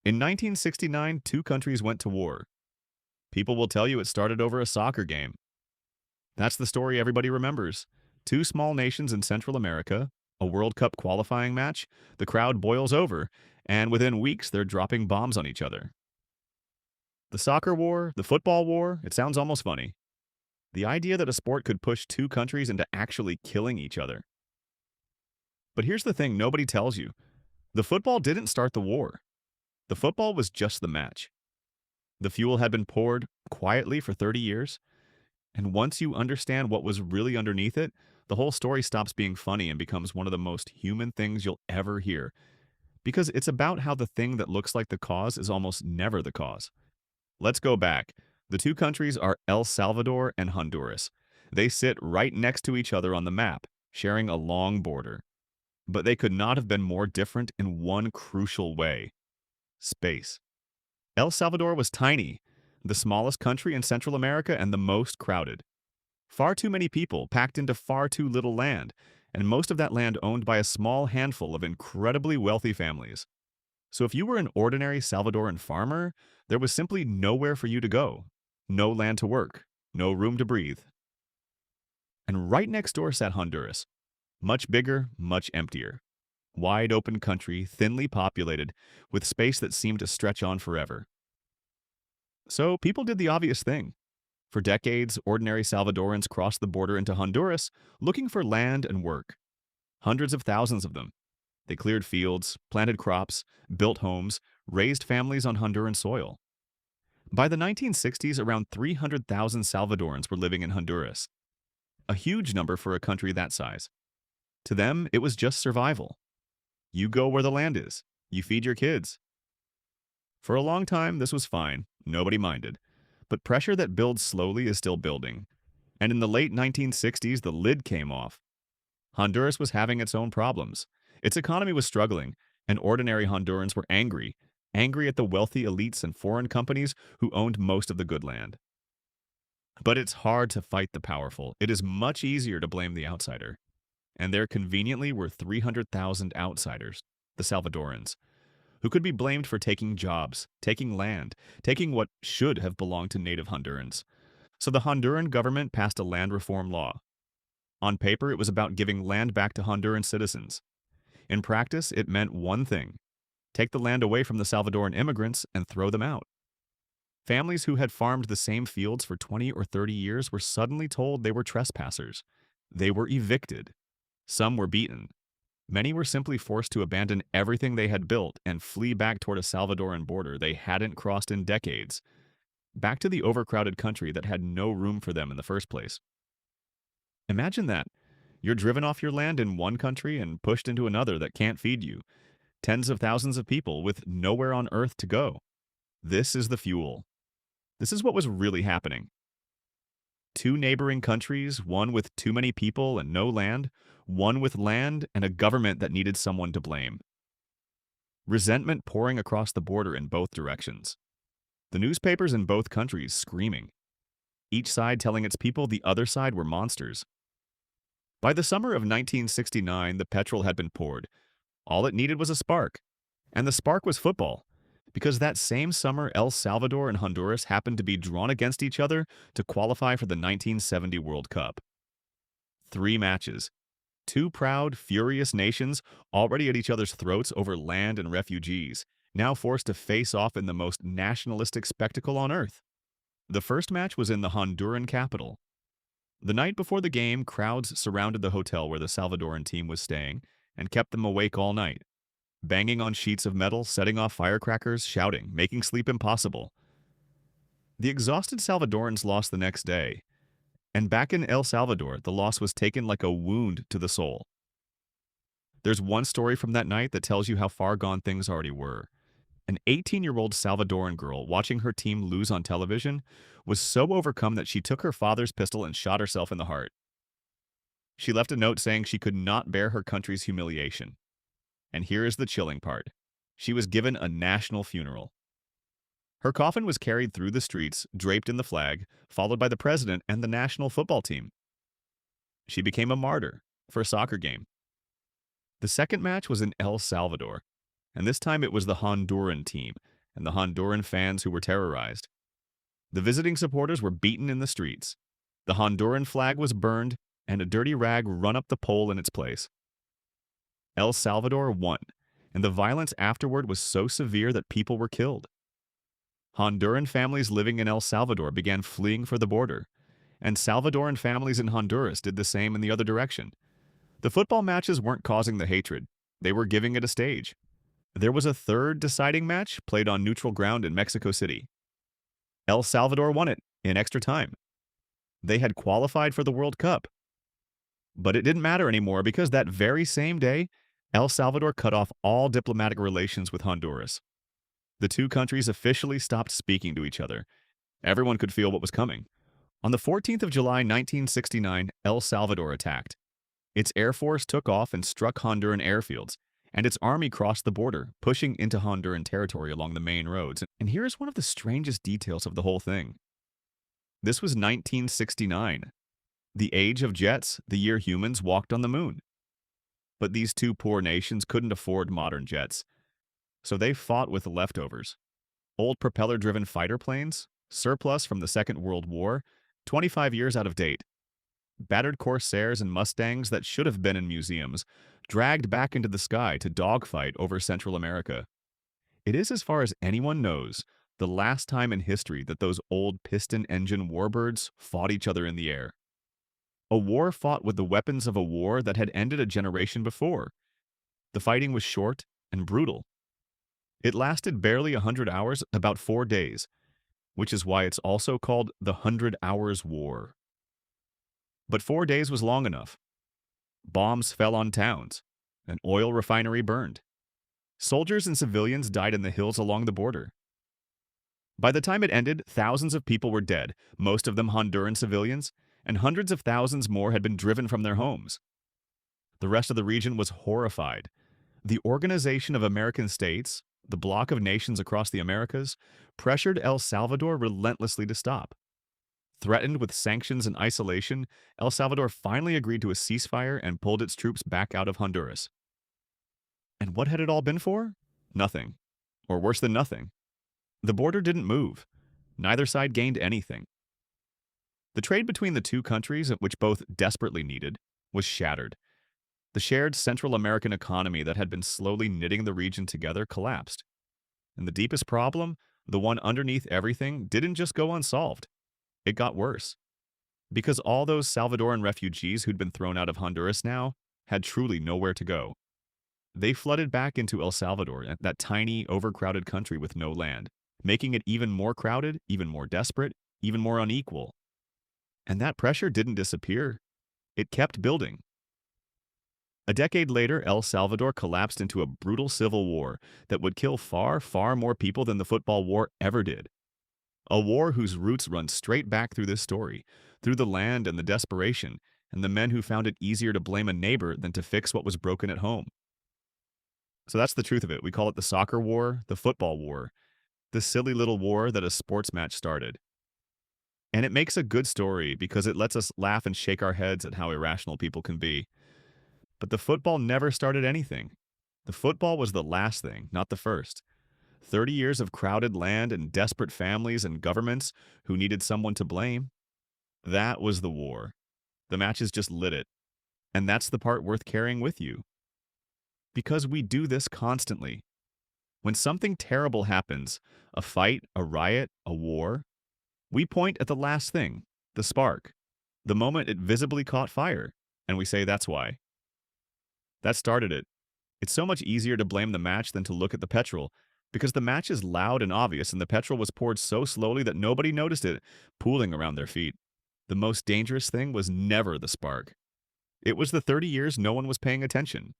In 1969, two countries went to war. People will tell you it started over a soccer game. That's the story everybody remembers. Two small nations in Central America, a World Cup qualifying match, the crowd boils over, and within weeks they're dropping bombs on each other. The soccer war, the football war, it sounds almost funny. The idea that a sport could push two countries into actually killing each other. But here's the thing nobody tells you. The football didn't start the war. The football was just the match. The fuel had been poured quietly for 30 years, and once you understand what was really underneath it, the whole story stops being funny and becomes one of the most human things you'll ever hear. Because it's about how the thing that looks like the cause is almost never the cause. Let's go back. The two countries are El Salvador and Honduras. They sit right next to each other on the map, sharing a long border. But they could not have been more different in one crucial way: space. El Salvador was tiny, the smallest country in Central America and the most crowded. Far too many people packed into far too little land, and most of that land owned by a small handful of incredibly wealthy families. So if you were an ordinary Salvadoran farmer, there was simply nowhere for you to go. No land to work, no room to breathe. And right next door sat Honduras. Much bigger, much emptier. Wide open country, thinly populated, with space that seemed to stretch on forever. So people did the obvious thing. For decades, ordinary Salvadorans crossed the border into Honduras looking for land and work. Hundreds of thousands of them. They cleared fields, planted crops, built homes, raised families on Honduran soil. By the 1960s, around 300,000 Salvadorans were living in Honduras. A huge number for a country that size. To them, it was just survival. You go where the land is. You feed your kids. For a long time, this was fine. Nobody minded. But pressure that builds slowly is still building. And in the late 1960s, the lid came off. Honduras was having its own problems. Its economy was struggling, and ordinary Hondurans were angry. Angry at the wealthy elites and foreign companies who owned most of the good land. But it's hard to fight the powerful. It is much easier to blame the outsider. And there conveniently were 300,000 outsiders, the Salvadorans, who could be blamed for taking jobs, taking land, taking what should have belonged to native Hondurans. So the Honduran government passed a land reform law. On paper, it was about giving land back to Honduran citizens. In practice, it meant one thing: take the land away from the Salvadoran immigrants and throw them out. Families who had farmed the same fields for 20 or 30 years were suddenly told they were trespassers. They were evicted. Some were beaten. Many were simply forced to abandon everything they had built and flee back toward a Salvadoran border they hadn't crossed in decades, back to the overcrowded country that had no room for them in the first place. Imagine that. You're driven off your land in one country and pushed into another that can't feed you. Tens of thousands of people with nowhere on earth to go. This is the fuel. This is what was really happening. Two neighboring countries, one with too many people and no land, one with land and a government that needed someone to blame. Resentment pouring across the border in both directions. The newspapers in both countries screaming. Each side telling its people the other side were monsters. By the summer of 1969, the petrol had been poured. All it needed was a spark. And the spark was football. Because that same summer, El Salvador and Honduras happened to be drawn against each other to qualify for the 1970 World Cup. 3 matches. Two proud, furious nations already at each other's throats over land and refugees, now forced to face off in the most nationalistic spectacle on earth. The first match was in the Honduran capital. The night before the game, crowds surrounded the hotel where the Salvadoran team was staying and kept them awake all night, banging on sheets of metal, setting off firecrackers, shouting, making sleep impossible. The exhausted Salvadorans lost the next day, and back in El Salvador, the loss was taken like a wound to the soul. There's one story from that night that tells you how far gone things already were. An 18-year-old Salvadoran girl watching her team lose on television was so overcome that she took her father's pistol and shot herself in the heart. She left a note saying she could not bear her country's humiliation. And here is the chilling part. She was given a national funeral. Her coffin was carried through the streets, draped in the flag, followed by the president and the national football team. She became a martyr for a soccer game. The second match was in El Salvador, and this time it was the Honduran team, and the Honduran fans who were terrorized. The visiting supporters were beaten in the streets. The Honduran flag was burned, and a dirty rag run up the pole in its place. El Salvador won, and the violence afterward was so severe that people were killed. Honduran families living in El Salvador began fleeing for the border, and Salvadoran families in Honduras did the same in the other direction. The football matches weren't causing the hatred, they were giving it a stage. There was a third deciding match played on neutral ground in Mexico City. El Salvador won it in extra time. They had qualified for the World Cup. But it didn't matter anymore because that very same day, El Salvador cut off all diplomatic relations with Honduras. The two countries officially stopped speaking to each other. Everyone could feel what was coming. On the 14th of July 1969, El Salvador attacked. Its air force took off and struck Honduran airfields, and its army crossed the border, pushing into Honduran territory along the main roads. And here's one of the strangest details of the whole thing. This was 1969, the age of jets, the year humans walked on the moon. But these two poor nations couldn't afford modern jets, so they fought with the leftovers. Old propeller-driven fighter planes, surplus from the Second World War, 25 years out of date. Battered Corsairs and Mustangs that should have been in museums, dragged back into the sky to dogfight over Central America. It is, as far as anyone knows, the last time in history that those old piston-engine warbirds fought each other in the air. A war fought with the weapons of a war that had ended a generation before. The fighting was short and brutal. It lasted barely 100 hours, about 4 days, which is why it's also called the 100 Hours War. But 4 days was long enough. Bombs fell on towns. An oil refinery burned. Soldiers and civilians died in the hills along the border. By the time it ended, thousands of people were dead, most of them Honduran civilians, and hundreds of thousands more had been driven from their homes. The rest of the region was horrified. The Organization of American States, the bloc of nations across the Americas, pressured El Salvador relentlessly to stop. Threatened with sanctions and isolation, El Salvador finally agreed to a ceasefire and pulled its troops back out of Honduras. And what had it all been for? Nothing. Or worse than nothing. The border didn't move. Neither side gained anything. The trade between the two countries, which both desperately needed, was shattered. The shared Central American economy that had been slowly knitting the region together collapsed. And the deepest problem, the one underneath everything, didn't just go unsolved. It got worse. Because all those Salvadoran refugees who'd been thrown out of Honduras now had truly nowhere to go. They flooded back into El Salvador, that tiny, overcrowded country with no land, making it even more crowded, even more desperate, even more unequal. And that pressure didn't disappear. It kept building. A decade later, El Salvador collapsed into a brutal civil war that would kill far, far more people than the football war ever did. A war whose roots run straight back through this story, through the land and the desperation, and the men who found it easier to blame a neighbor than to fix what was broken at home. So that's the truth of it. We call it the soccer war, the football war, the silly little war that a sports match started. And it makes a good story because it lets us laugh and shake our heads at how irrational people can be. But the football never started anything. The football was the last thing, not the first. 30 years of crowded land and desperate families and governments who needed someone to blame. That was the war. The matches just lit it. And that's the part worth carrying with you. Because we do this constantly. When something terrible happens, a fight, a riot, a war, we point at the last thing, the spark, the moment it visibly caught fire, and we say that's why. That started it. It's so much easier to blame the match than to look at the petrol, because the match is loud and obvious and the petrol was poured so slowly that nobody noticed it, pooling around their feet. The most dangerous thing was never the spark. It was the 30 years no one was paying attention.